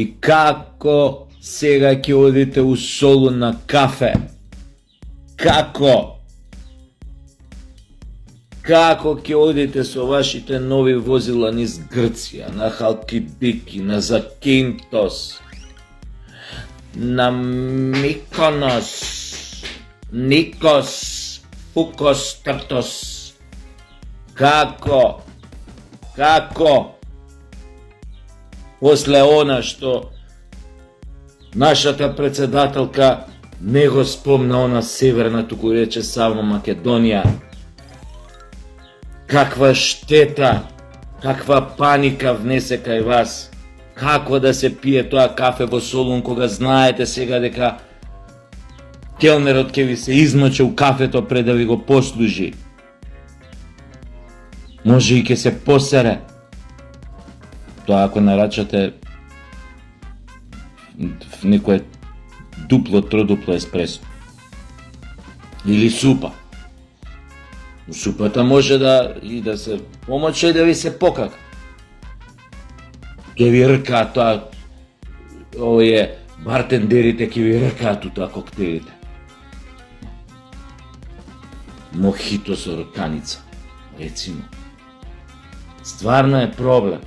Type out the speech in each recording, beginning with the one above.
И како сега ќе одите у Солун на кафе? Како? Како ќе одите со вашите нови возила низ Грција, на Халкидики, на Закинтос, на Миконос, Никос, Фукос, Тартос? Како? Како? После она што нашата председателка не го спомна она северна, туку рече само Македонија. Каква штета, каква паника внесе кај вас. Како да се пие тоа кафе во Солун, кога знаете сега дека келнерот ќе ви се измочи у кафето пред да ви го послужи. Може и ќе се посере. Тоа ако нарачате в некое дупло, тродупло еспресо. Или супа. У супата може да се помочи и да ви се покака. Ке ви ркаат тоа, овие бартендерите ке ви ркаат у тоа коктейлите. Мохито со рканица, рецимо. Стварно е проблем.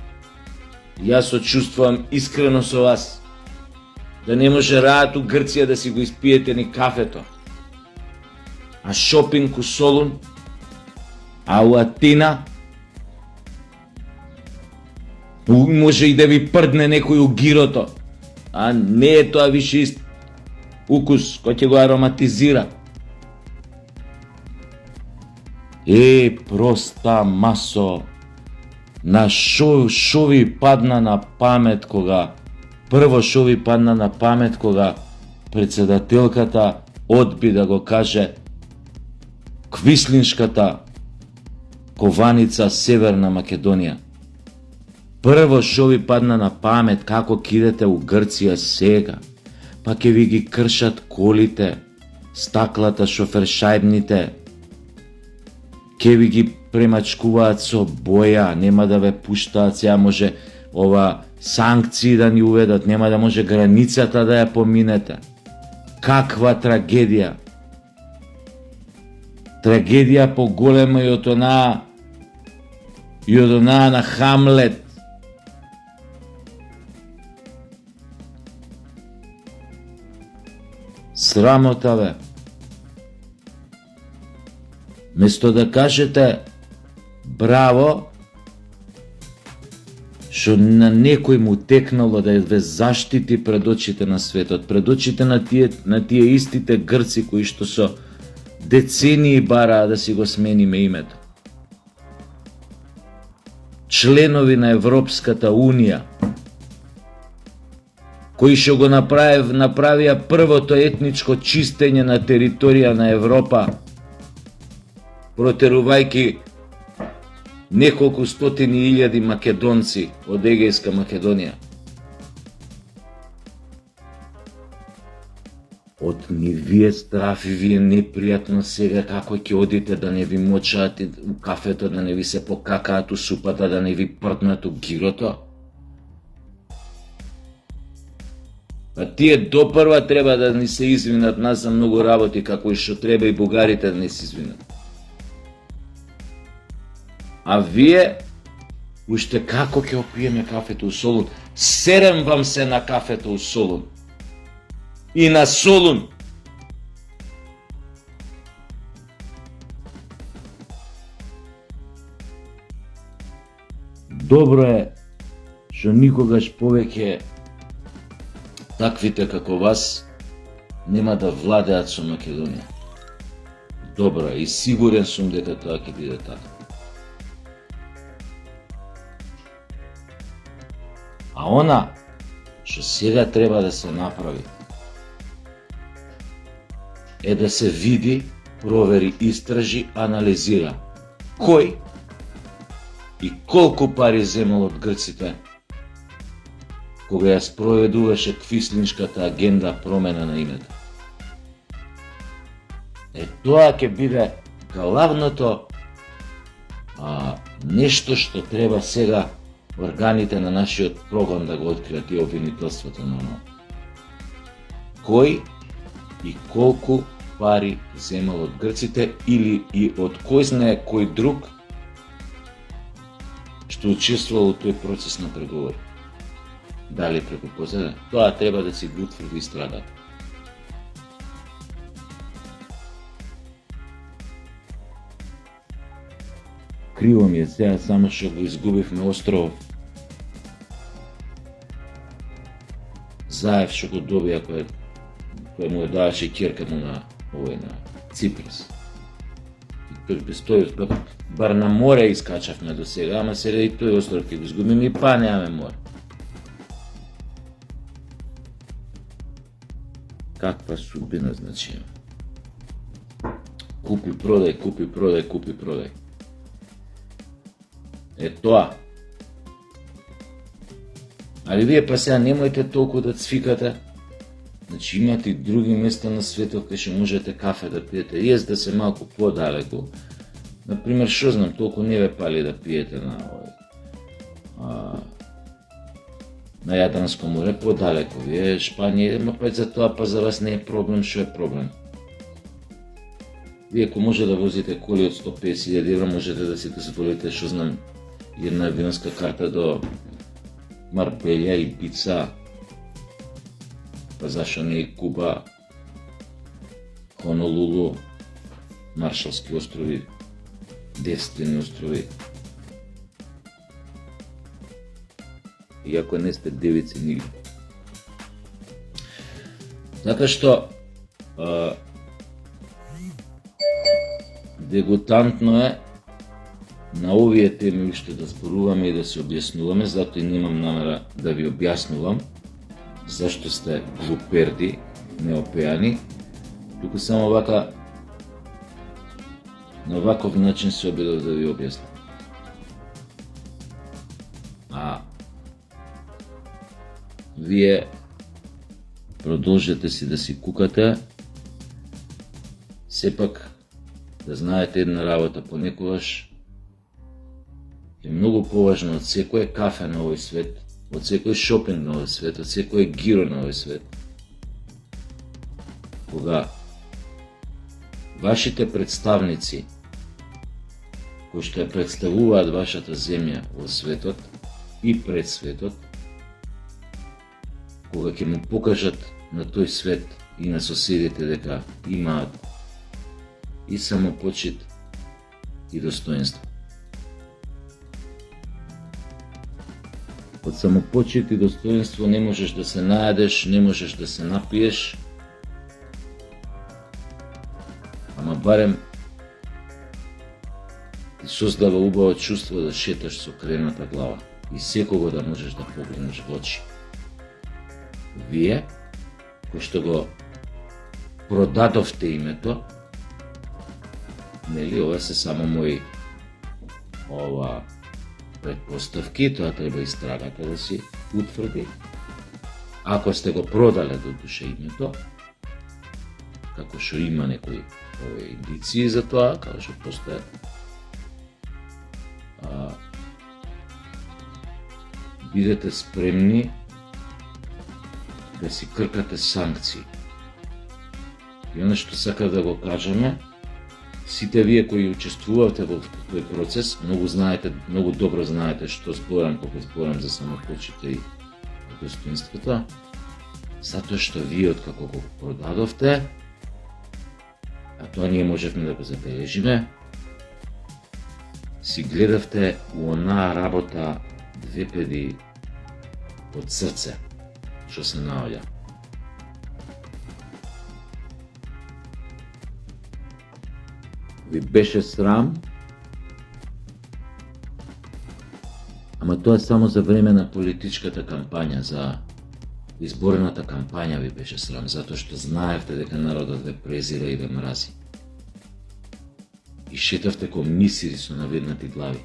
Јас сочувствувам искрено со вас. Да не може раат у Грција да си го испиете ни кафето. А шопинг у Солун, а у Атина, може и да ви прдне некој у гирото. А не е тоа више ист укус кој ќе го ароматизира. Проста масо. На шо ви падна на памет кога председателката одби да го каже квислиншката кованица Северна Македонија. Прво шо ви падна на памет како кидете у Грција сега, па ќе ви ги кршат колите, стаклата, шофершајбните, ќе ви ги премачкуваат со боја, нема да ве пуштаат, сега може ова санкции да ни уведат, нема да може границата да ја поминете. Каква трагедија! Трагедија поголема и од онаа на Хамлет. Срамота бе. Место да кажете браво, што на некој му текнало да ве заштити пред очите на светот, пред очите на тие истите грци кои што со децении бараа да си го смениме името. Членови на Европската Унија, кои што го направија првото етничко чистење на територија на Европа, протерувајќи неколку стотини илјади македонци од Егејска Македонија. Од ни вие страф и вие непријатно сега како ќе одите да не ви мочаат у кафето, да не ви се покакаат у супата, да не ви пртнат у гирото. Па тие допрва треба да ни се извинат нас за многу работи, како и што треба и бугарите да не се извинат. А вие, уште како ќе опиеме кафето у Солун? Серем вам се на кафето у Солун. И на Солун. Добро е што никогаш повеќе таквите како вас нема да владеат со Македонија. Добро е и сигурен сум дека тоа ќе биде така. А она што сега треба да се направи е да се види, провери, истражи, анализира кој и колку пари земал од грците кога ја спроведуваше квислиншката агенда промена на името. Тоа ќе биде главното нешто што треба сега органите на нашиот програм да го откриат и обвинителството на оно. Кој и колку пари земал од грците или и од кој знае кој друг што учествувал во тој процес на преговори. Дали преку позаде? Тоа треба да си го утврди истрагата. Криво ми е сега, само што го изгубивме островот. Заев што го добија кој му даваше ќерка му на Ципрас. И тој без тој, бар на море искачавме до сега, ама сега и тој остров ќе го изгубиме и па немаме море. Каква судбина, значи. Купи, продај, купи, продај, купи, продај. Е тоа. Али вие па сега немојте толку да цвикате. Значи имате и други места на светот кај што можете кафе да пиете. Језде се малку подалеку. Например, што знам, толку не ве пали да пиете на Јадранско море, подалеку. Вие Шпанија, ма па за тоа па за вас не е проблем, што е проблем? Вие ако може да возите коли од 150.000 евра, можете да си дозволите, што знам, една авионска карта до Марбелја и Бица, па зашо не и Куба, Хонолулу, Маршалски острови, девствени острови. Иако не сте девици нигде. Затоа што дегутантно е на овие теми уште да зборуваме и да се објаснуваме, затоа и немам намера да ви објаснувам зашто сте глуперди, неопеани, туку само вака на ваков начин се обидов да ви објаснам. Вие продолжете си да си кукате, сепак да знаете една работа, понекогаш е многу поважно од секој кафе на овој свет, од секој шопинг на овој свет, од секој гиро на овој свет, кога вашите представници кои што ја представуваат вашата земја во светот и пред светот, кога ќе му покажат на тој свет и на соседите дека имаат и самопочит и достоинство. Од самопочит и достоинство не можеш да се најадеш, не можеш да се напиеш, ама барем ти создава убаво чувство да шеташ со крената глава и секого да можеш да погледнеш во очи. Вие, кои што го продадовте името, нели, ова се само мои предпоставки, тоа треба истрагата да си утврди. Ако сте го продале до душа името, како што има некои индиции за тоа, како што постојат, бидете спремни да си кркате санкции. И оно што сака да го кажеме, сите вие кои учествувате во тој процес, многу добро знаете што зборам кога зборам за самопочит и достоинството, затоа што вие откако го продадовте, а тоа ние можевме да го забележиме, си гледавте у онаа работа две педи од срце, што се наоѓа. Ви беше срам, ама тоа само за време на политичката кампања, за изборната кампања ви беше срам, затоа што знаевте дека народот ве презира и ве мрази. И шетавте ко мисири со наведнати глави.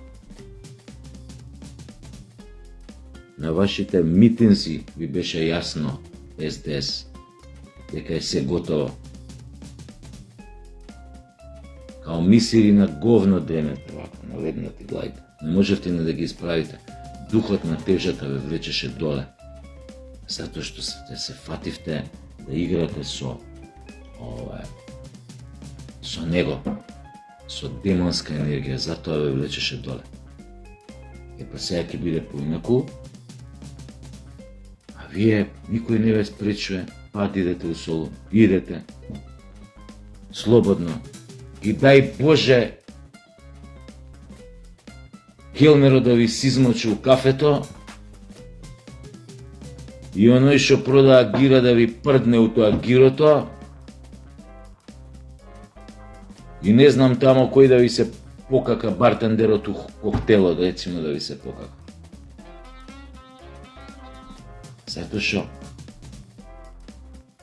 На вашите митинзи ви беше јасно, СДС, дека е се готово. Као мисири на говно дремете, вака, наведнати глави. Не можевте не да ги исправите. духот на тежата ве влечеше доле. Затоа што се фативте да играте со него, со демонска енергија, затоа ве влечеше доле. Па сега ќе биде поинаку, а вие, никој не ве спречува, идете у соло, идете, слободно, и дај Боже, келнерот да ви сизмочи у кафето, и оној што продава гира да ви прдне у тоа гирото, и не знам тамо кој да ви се покака бартендерот у коктелот, рецимо да ви се покака. Затоа што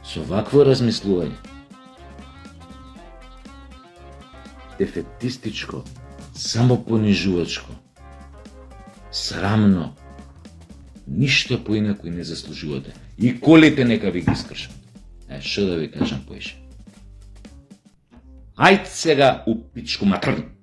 со вакво размислување, дефетистичко, самопонижувачко, срамно, ништо поинаку не заслужувате. И колите нека ви ги скршат. Што да ви кажам поише? Ајде сега у пичку матрн!